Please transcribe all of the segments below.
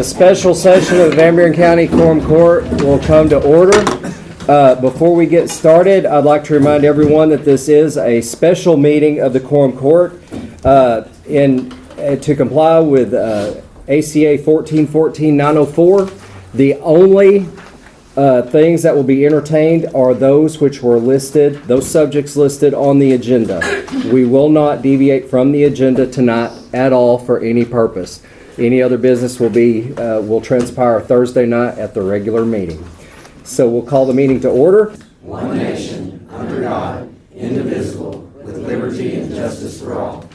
The special session of the Van Buren County Quorum Court will come to order. Before we get started, I'd like to remind everyone that this is a special meeting of the Quorum Court to comply with ACA 1414-904. The only things that will be entertained are those which were listed, those subjects listed on the agenda. We will not deviate from the agenda tonight at all for any purpose. Any other business will transpire Thursday night at the regular meeting. So we'll call the meeting to order. One nation, under God, indivisible, with liberty and justice for all.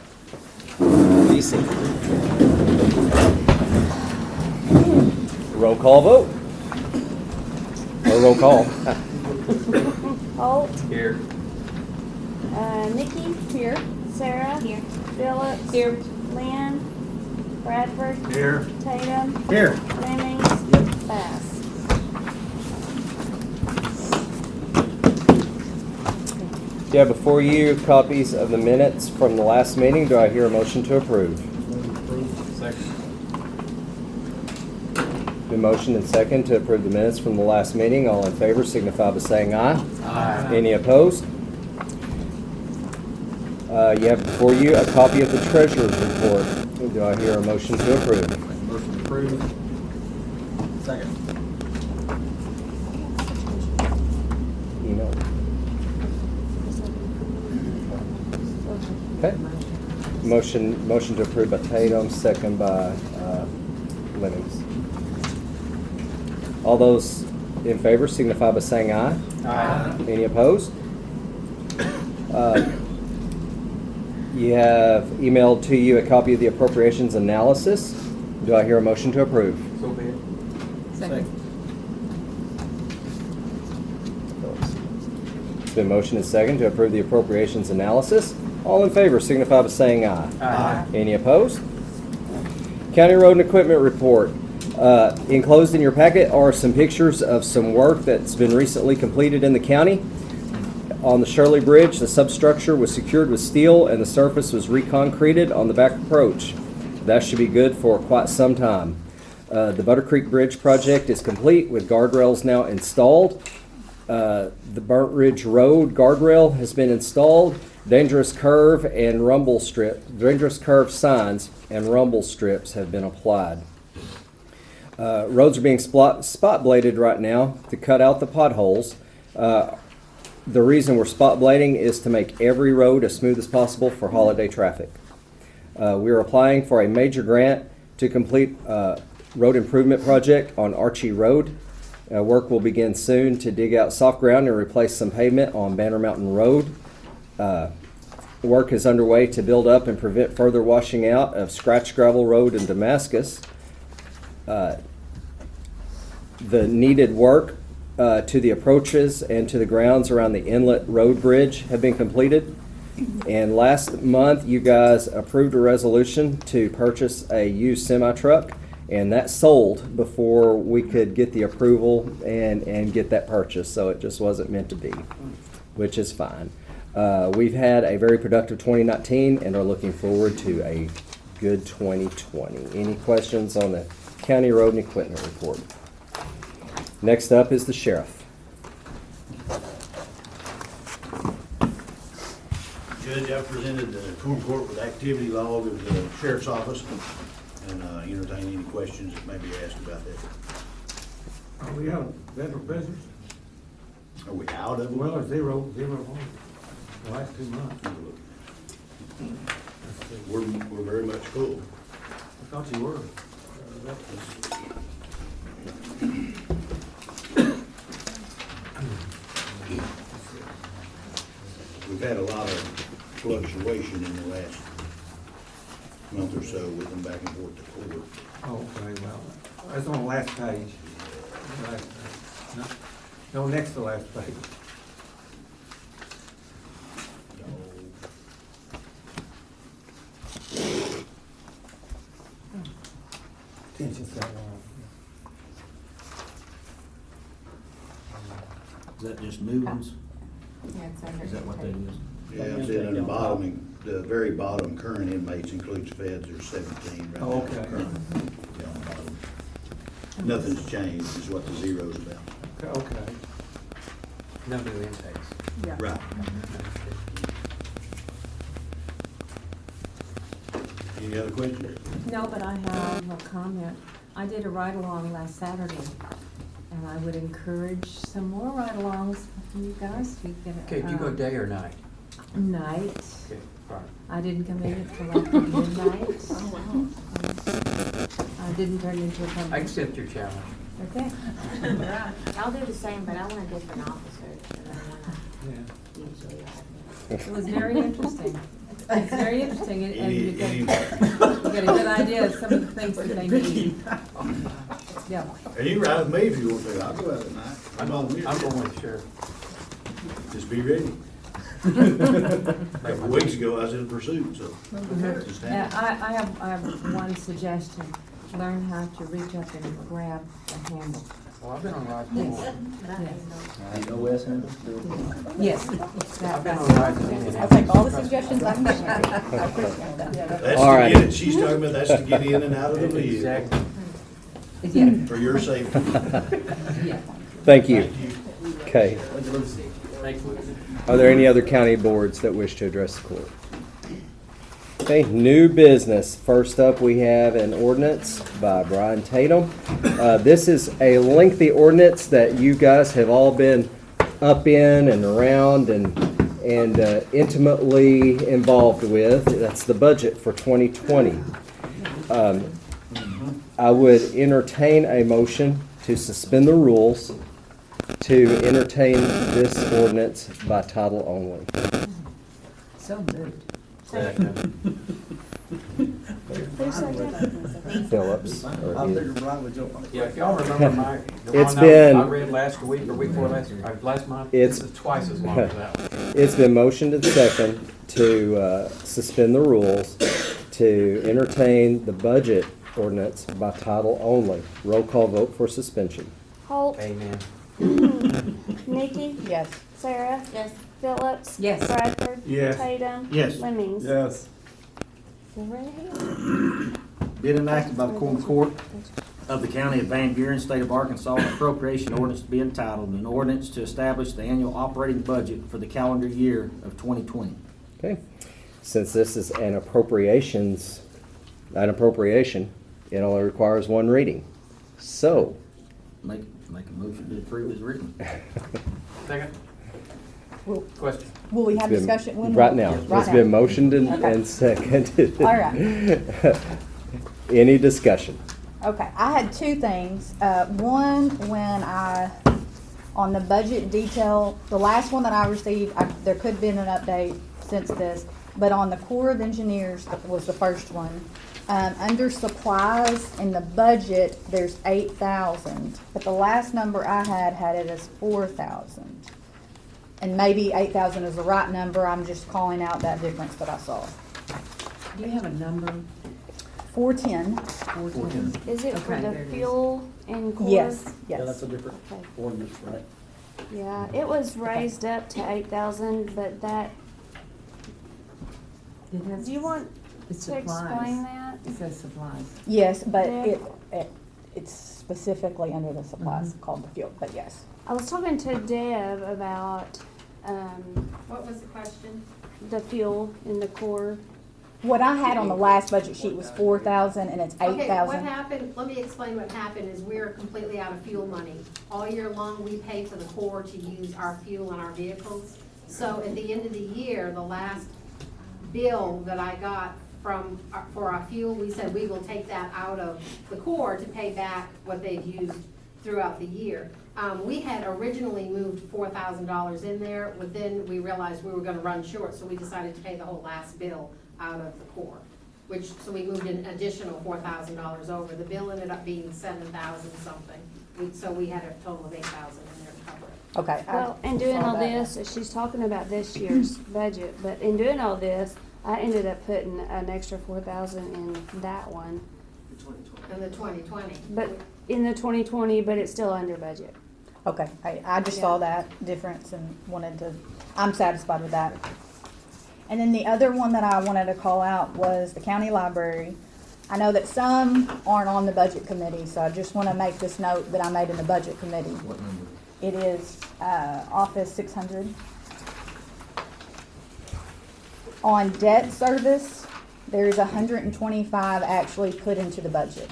Be seated. Roll call vote. Or roll call. Holt. Here. Nikki. Here. Sarah. Here. Phillips. Here. Lynn. Bradford. Here. Tatum. Here. Lemmings. Bass. You have before you copies of the minutes from the last meeting. Do I hear a motion to approve? Second. The motion and second to approve the minutes from the last meeting. All in favor signify by saying aye. Aye. Any opposed? You have before you a copy of the treasurer's report. Do I hear a motion to approve? Motion approved. Second. Email. Okay. Motion to approve by Tatum, second by Lemmings. All those in favor signify by saying aye. Aye. Any opposed? You have emailed to you a copy of the appropriations analysis. Do I hear a motion to approve? So be it. Second. It's been motion and second to approve the appropriations analysis. All in favor signify by saying aye. Aye. Any opposed? County Road and Equipment Report. Enclosed in your packet are some pictures of some work that's been recently completed in the county. On the Shirley Bridge, the substructure was secured with steel and the surface was reconcreted on the back approach. That should be good for quite some time. The Butter Creek Bridge project is complete with guardrails now installed. The Burnt Ridge Road guardrail has been installed. Dangerous curve signs and rumble strips have been applied. Roads are being spot bladed right now to cut out the potholes. The reason we're spot blading is to make every road as smooth as possible for holiday traffic. We are applying for a major grant to complete a road improvement project on Archie Road. Work will begin soon to dig out soft ground and replace some pavement on Banner Mountain Road. Work is underway to build up and prevent further washing out of Scratch Gravel Road in Damascus. The needed work to the approaches and to the grounds around the Inlet Road Bridge have been completed. And last month, you guys approved a resolution to purchase a used semi-truck, and that sold before we could get the approval and get that purchase, so it just wasn't meant to be, which is fine. We've had a very productive 2019 and are looking forward to a good 2020. Any questions on the County Road and Equipment Report? Next up is the sheriff. Judge, I presented the Quorum Court with activity log of the sheriff's office and entertain any questions that may be asked about that. Are we out of federal prisoners? Are we out of them? Well, zero on the last 2 months. We're very much full. I thought you were. We've had a lot of fluctuation in the last month or so with them back and forth to court. Oh, okay, well, that's on the last page. No, next to the last page. Attention, sir. Is that just new ones? Yeah, it's under. Is that what that is? Yeah, it's in the bottom, the very bottom current inmates includes feds, there's 17 right now. Oh, okay. Current. Yeah, on the bottom. Nothing's changed is what the zero's about. Okay. No new intakes. Right. Any other questions? No, but I have a comment. I did a ride-along last Saturday, and I would encourage some more ride-alongs from you guys to get it. Okay, do you go day or night? Night. Okay, fine. I didn't come in until after midnight. I didn't turn into a I pumpkin. accept your challenge. Okay. I'll do the same, but I want a different officer than the one Yeah. I usually have. It was very interesting. It's very interesting, and you get Any, a good idea of some of the things that they need. Yeah. and you ride with me if you want to. I'll go out at night. I'm on here. I'm going with the sheriff. Just be ready. A couple weeks ago, I was in pursuit, so. Just Yeah, have I have one suggestion. Learn how to reach up and grab the handle. Well, I've been on rides Yes. before. Yes. I've been on rides before. I'll take all the suggestions I can get. I appreciate that. That's All to right. get it, she's talking about that's to get in and out of the vehicle Exactly. Yeah, for your safety. yeah. Thank you. Okay. Thanks, Luke. Are there any other county boards that wish to address the court? Okay, new business. First up, we have an ordinance by Brian Tatum. This is a lengthy ordinance that you guys have all been up in and around and intimately involved with. That's the budget for 2020. I would entertain a motion to suspend the rules to entertain this ordinance by title only. So moved. Second. Who's second? Phillips. or either. Yeah, if y'all remember my, the It's one been- I read last week or week before last month, It's- this is twice as long as that one. It's been motioned and second to suspend the rules to entertain the budget ordinance by title only. Roll call vote for suspension. Holt, Amen. Nikki, Yes. Sarah. Yes. Phillips. Yes. Bradford. Yes. Tatum. Yes. Lemmings. Yes. Go right ahead. Been enacted by the Quorum Court of the County of Van Buren, State of Arkansas, an appropriation ordinance to be entitled, an ordinance to establish the annual operating budget for the calendar year of 2020. Okay. Since this is an appropriation, it only requires one reading. So, Make a motion to approve as written. Second. Will, Question. will we it's have been- discussion? When right will- now, Right it's now. been motioned and Okay. seconded. All right. Any discussion? Okay, I had two things. One, when on the budget detail, the last one that I received, there could have been an update since this, but on the Corps of Engineers was the first one. Under supplies in the budget, there's 8,000, but the last number I had it as 4,000. And maybe 8,000 is the right number, I'm just calling out that difference that I saw. Do you have a number? 410, 410. Is it for Okay, the there it is. fuel and core? yes, Yeah, yes. that's a different Okay. ordinance, right? Yeah, it was raised up to 8,000, but that, It has- do you want It's to explain supplies. that? It says supplies. Yes, but Yeah. it's specifically under the supplies Mhm. called the fuel, but yes. I was talking to Deb about, What was the question? the fuel in the core. What I had on the last budget sheet was 4,000 and it's Okay, what 8,000. happened, let me explain what happened, is we're completely out of fuel money. All year long, we pay for the Corps to use our fuel in our vehicles. So at the end of the year, the last bill that I got for our fuel, we said we will take that out of the Corps to pay back what they've used throughout the year. We had originally moved $4,000 in there, but then we realized we were gonna run short, so we decided to pay the whole last bill out of the Corps. So we moved an additional $4,000 over. The bill ended up being 7,000 something. So we had a total of 8,000 in there to cover it. Okay. I Well, in doing saw all that. this, she's talking about this year's budget, but in doing all this, I ended up putting an extra 4,000 in that one. In the 2020. But in the 2020, but it's still under budget. Okay, I just saw that difference and I'm satisfied with that. And then the other one that I wanted to call out was the county library. I know that some aren't on the budget committee, so I just want to make this note that I made in the budget committee. What number? It is Office 600. On debt service, there's 125 actually put into the budget.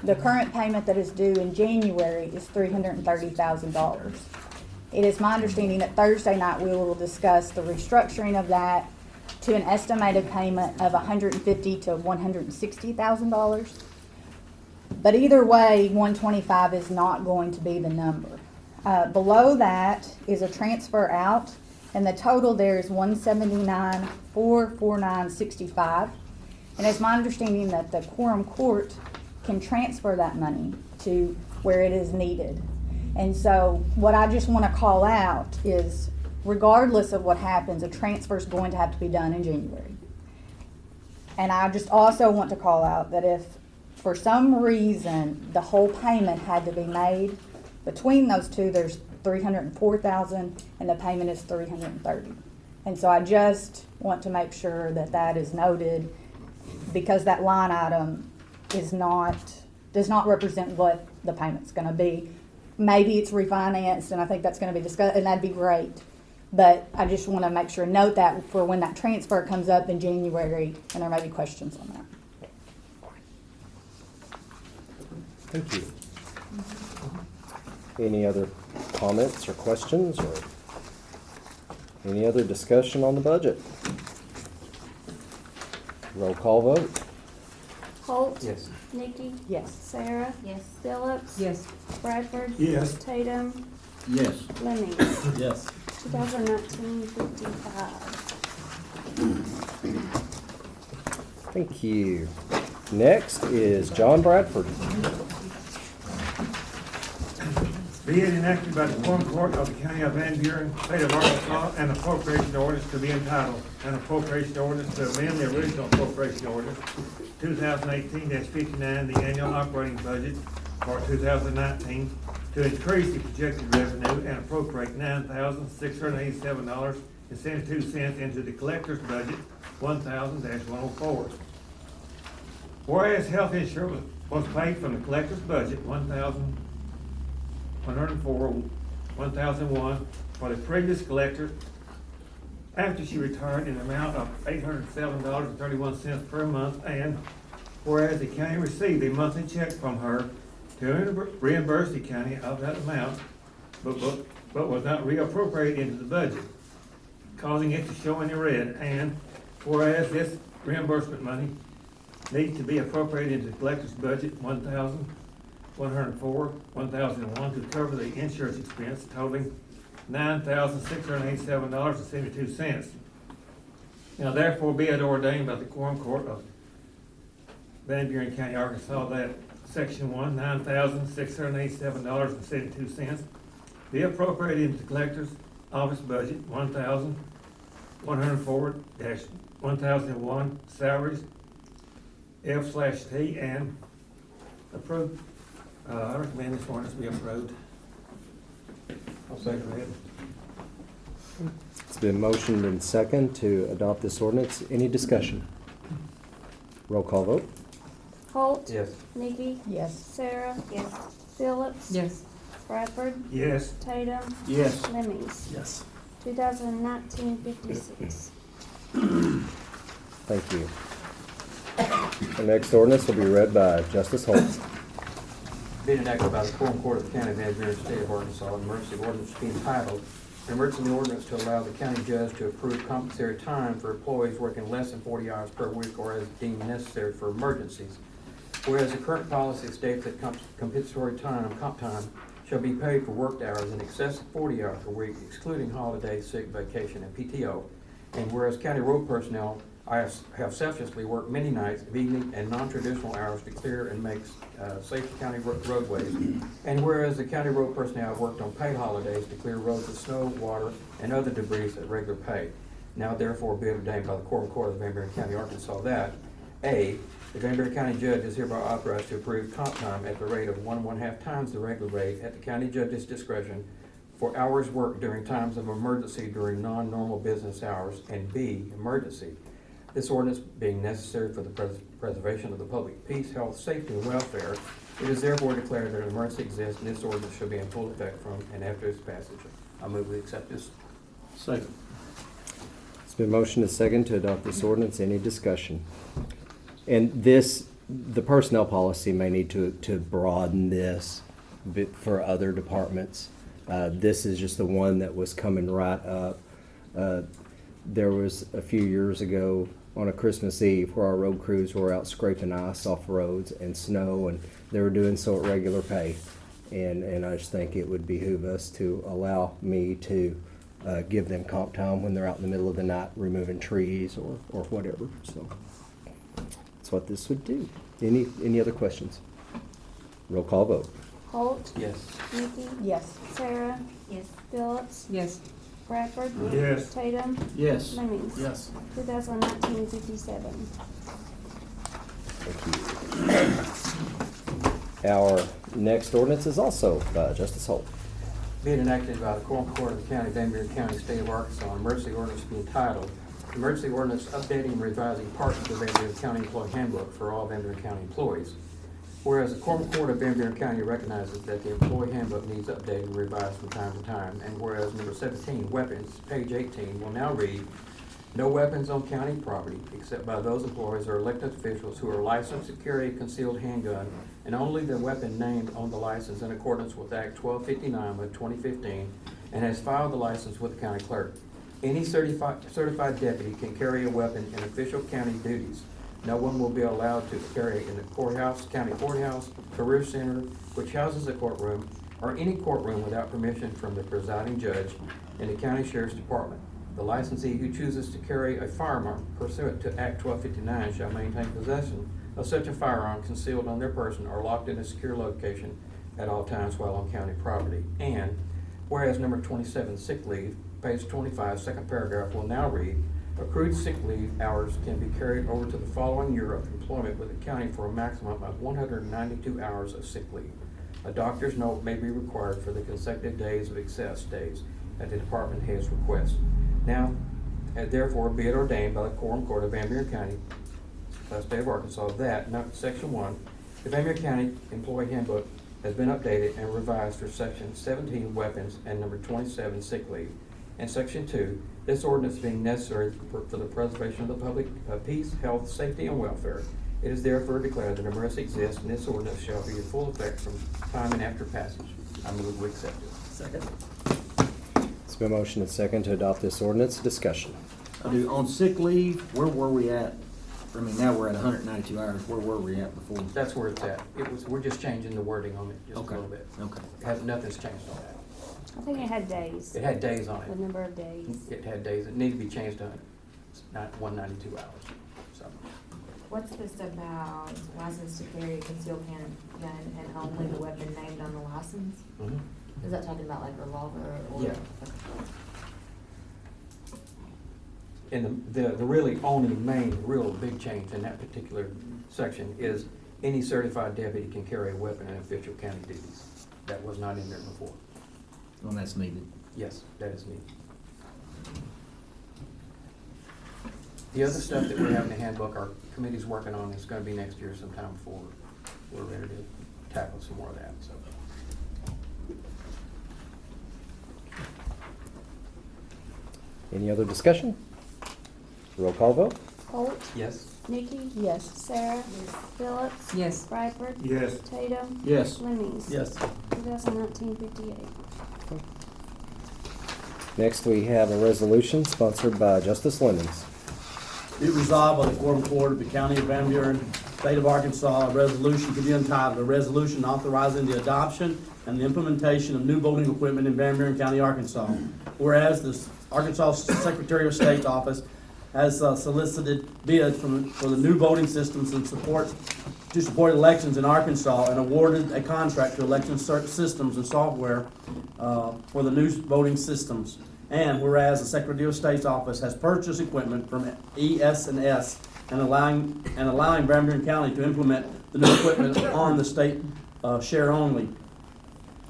The current payment that is due in January is $330,000. It is my understanding that Thursday night we will discuss the restructuring of that to an estimated payment of $150,000 to $160,000. But either way, 125 is not going to be the number. Below that is a transfer out, and the total there is $179,449.65. And it's my understanding that the Quorum Court can transfer that money to where it is needed. And so what I just want to call out is, regardless of what happens, a transfer is going to have to be done in January. And I just also want to call out that if for some reason the whole payment had to be made, between those two there's $304,000 and the payment is $330,000. And so I just want to make sure that that is noted, because that line item does not represent what the payment's going to be. Maybe it's refinanced, and I think that's going to be discussed, and that'd be great. But I just want to make sure, note that for when that transfer comes up in January, and there may be questions on that. Thank you. Any other comments or questions, or any other discussion on the budget? Roll call vote. Holt? Yes. Nikki? Yes. Sarah? Yes. Phillips? Yes. Bradford? Yes. Tatum? Yes. Lemmings? Yes. 2019-55. Thank you. Next is John Bradford. Be it enacted by the Quorum Court of the County of Van Buren, State of Arkansas, an appropriation ordinance to be entitled, an appropriation ordinance to amend the original appropriation ordinance 2018-59, the annual operating budget for 2019, to increase the projected revenue and appropriate $9,687.72 into the collector's budget 1000-104. Whereas health insurance was paid from the collector's budget 1001 for the previous collector after she retired in an amount of $807.31 per month, and whereas the county received a monthly check from her to reimburse the county of that amount, but was not reappropriated into the budget, causing it to show in the red, and whereas this reimbursement money needs to be appropriated into the collector's budget 1001 to cover the insurance expense totaling $9,687.72. Now therefore be it ordained by the Quorum Court of Van Buren County, Arkansas, that Section 1, $9,687.72 be appropriated into the collector's office budget 1004-1001 salaries F/T, and approved. I recommend this ordinance be approved. I'll second that. It's been motioned and second to adopt this ordinance. Any discussion? Roll call vote. Holt? Yes. Nikki? Yes. Sarah? Yes. Phillips? Yes. Bradford? Yes. Tatum? Yes. Lemmings? Yes. 2019-56. Thank you. The next ordinance will be read by Justice Holt. Being enacted by the Quorum Court of the County of Van Buren, State of Arkansas, an emergency ordinance being entitled, an emergency ordinance to allow the county judge to approve compensatory time for employees working less than 40 hours per week or as deemed necessary for emergencies. Whereas the current policy states that compensatory time, comp time, shall be paid for worked hours in excess of 40 hours per week, excluding holidays, sick, vacation, and PTO. And whereas county road personnel have selflessly worked many nights, evening, and non-traditional hours to clear and make safe county roadways. And whereas the county road personnel have worked on paid holidays to clear roads of snow, water, and other debris at regular pay. Now therefore be it ordained by the Quorum Court of the Van Buren County, Arkansas, that A, the Van Buren County Judge is hereby authorized to approve comp time at the rate of 1.5 times the regular rate at the county judge's discretion for hours worked during times of emergency during non-normal business hours, and B, emergency. This ordinance being necessary for the preservation of the public peace, health, safety, and welfare, it is therefore declared that an emergency exists, and this ordinance shall be in full effect from and after its passage. I move we accept this. Second. It's been motioned and second to adopt this ordinance. Any discussion? And this, the personnel policy may need to broaden this bit for other departments. This is just the one that was coming right up. There was a few years ago on a Christmas Eve where our road crews were out scraping ice off roads and snow, and they were doing so at regular pay. And I just think it would behoove us to allow me to give them comp time when they're out in the middle of the night removing trees or whatever. So that's what this would do. Any other questions? Roll call vote. Holt, Yes. Nikki, Yes. Sarah, Yes. Phillips, Yes. Bradford. Yes. Tatum, Yes. Lemmings. Yes. 2019-57. Thank you. Our next ordinance is also by Justice Holt. Being enacted by the Quorum Court of the County of Van Buren County, State of Arkansas, an emergency ordinance being entitled, Emergency Ordinance Updating and Revising Parts of the Van Buren County Employee Handbook for all Van Buren County employees. Whereas the Quorum Court of Van Buren County recognizes that the employee handbook needs updated and revised from time to time, and whereas number 17, weapons, page 18, will now read, no weapons on county property except by those employees or elected officials who are licensed to carry a concealed handgun, and only the weapon named on the license in accordance with Act 1259 of 2015, and has filed the license with the county clerk. Any certified deputy can carry a weapon in official county duties. No one will be allowed to carry in the courthouse, county courthouse, career center, which houses a courtroom, or any courtroom without permission from the presiding judge in the county sheriff's department. The licensee who chooses to carry a firearm pursuant to Act 1259 shall maintain possession of such a firearm concealed on their person or locked in a secure location at all times while on county property. And whereas number 27, sick leave, page 25, second paragraph will now read, accrued sick leave hours can be carried over to the following year of employment with the county for a maximum of 192 hours of sick leave. A doctor's note may be required for the consecutive days of excess days at the department head's request. Now, therefore, be it ordained by the Quorum Court of Van Buren County, State of Arkansas, that, Section 1, the Van Buren County Employee Handbook has been updated and revised for Section 17, weapons, and number 27, sick leave. And Section 2, this ordinance being necessary for the preservation of the public peace, health, safety, and welfare. It is therefore declared that an emergency exists, and this ordinance shall be in full effect from time and after passage. I move we accept it. Second. It's been motioned and second to adopt this ordinance. Discussion. On sick leave, where were we at? I mean, now we're at 192 hours. Where were we at before? That's where it's at. We're just changing the wording on it just a Okay. little bit. Okay. Nothing's changed on that. I think it had days, It had days on the it. number of days. It had days. It needed to be changed to 192 hours. So, What's this about license to carry a concealed handgun and only the weapon named on the license? Is that talking about like revolver or? Yeah. And the really only main, real big change in that particular section is any certified deputy can carry a weapon in official county duties. That was not in there before. Well, that's needed. Yes, that is neat. The other stuff that we have in the handbook, our committee's working on, is gonna be next year sometime before we're ready to tackle some more of that, so. Any other discussion? Roll call vote. Holt, Yes? Nikki, Yes. Sarah, Phillips, Yes. Bradford, Yes. Tatum, Yes. Lemmings. Yes. 2019-58. Next, we have a resolution sponsored by Justice Lemmings. Be resolved by the Quorum Court of the County of Van Buren, State of Arkansas, a resolution to be entitled, a resolution authorizing the adoption and the implementation of new voting equipment in Van Buren County, Arkansas. Whereas the Arkansas Secretary of State's office has solicited bids for the new voting systems to support elections in Arkansas and awarded a contract to election systems and software for the new voting systems. And whereas the Secretary of State's office has purchased equipment from ES&S and allowing Van Buren County to implement the new equipment on the state share only.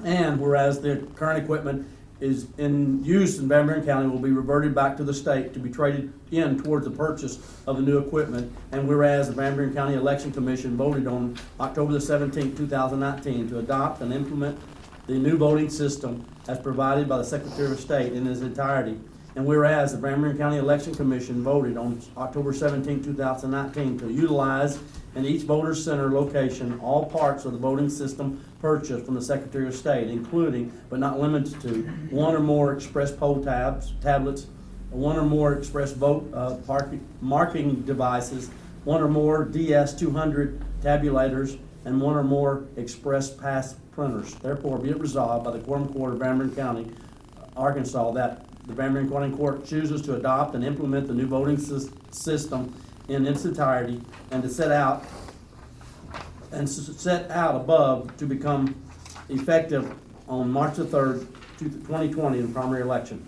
And whereas the current equipment is in use in Van Buren County will be reverted back to the state to be traded in towards the purchase of the new equipment. And whereas the Van Buren County Election Commission voted on October the 17th, 2019 to adopt and implement the new voting system as provided by the Secretary of State in its entirety. And whereas the Van Buren County Election Commission voted on October 17, 2019 to utilize in each voter center location all parts of the voting system purchased from the Secretary of State, including but not limited to one or more express poll tablets, one or more express vote marking devices, one or more DS-200 tabulators, and one or more express pass printers. Therefore, be it resolved by the Quorum Court of Van Buren County, Arkansas, that the Van Buren County Court chooses to adopt and implement the new voting system in its entirety and to set out above to become effective on March the 3rd, 2020 in the primary election.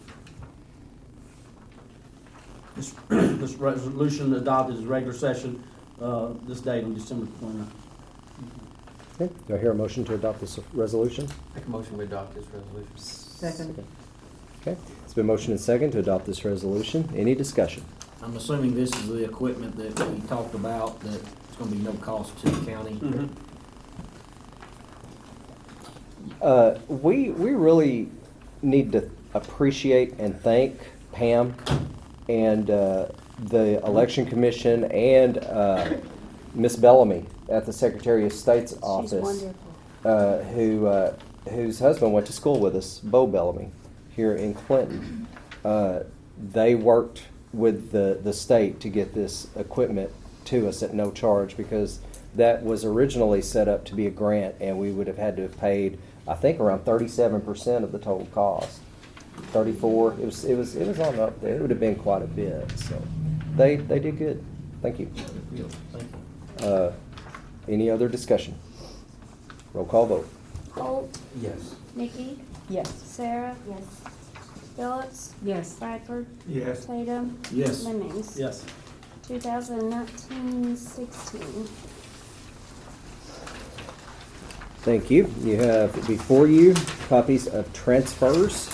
This resolution adopted as regular session this date on December 29th. Okay, do I hear a motion to adopt this resolution? Make a motion we adopt this resolution. Second. Okay, it's been motioned and second to adopt this resolution. Any discussion? I'm assuming this is the equipment that we talked about, that it's gonna be no cost to the county. We really need to appreciate and thank Pam and the Election Commission and Miss Bellamy at the Secretary of State's office. She's wonderful. Whose husband went to school with us, Bo Bellamy, here in Clinton. They worked with the state to get this equipment to us at no charge, because that was originally set up to be a grant, and we would have had to have paid, I think, around 37% of the total cost. 34. It was on up there. It would have been quite a bit. So they did good. Thank you. Any other discussion? Roll call vote. Holt, Yes. Nikki, Yes. Sarah, Yes. Phillips, Yes. Bradford, Yes. Tatum, Yes. Lemmings. Yes. 2019-16. Thank you. You have before you copies of transfers.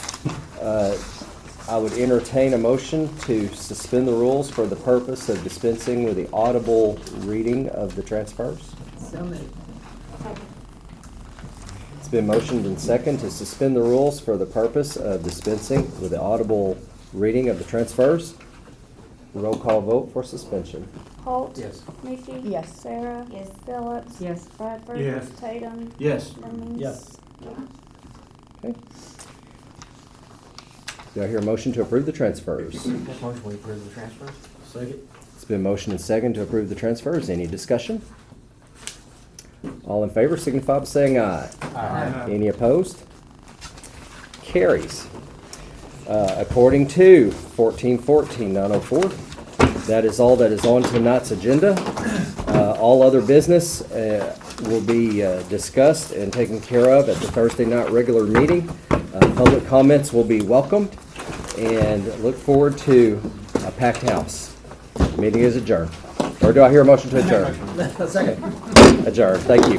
I would entertain a motion to suspend the rules for the purpose of dispensing with the audible reading of the transfers. So moved. It's been motioned and second to suspend the rules for the purpose of dispensing with the audible reading of the transfers. Roll call vote for suspension. Holt, Yes. Nikki, Yes. Sarah, Yes. Phillips, Yes. Bradford, Yes. Tatum, Yes. Lemmings. Yes. Okay. Do I hear a motion to approve the transfers? Make a motion we approve the transfers. Second. It's been motioned and second to approve the transfers. Any discussion? All in favor signify by saying aye. Aye. Any opposed? Carries. According to 1414-904, that is all that is on tonight's agenda. All other business will be discussed and taken care of at the Thursday night regular meeting. Public comments will be welcomed, and look forward to a packed house. Meeting is adjourned. Or do I hear a motion to adjourn? Second. Adjourned. Thank you.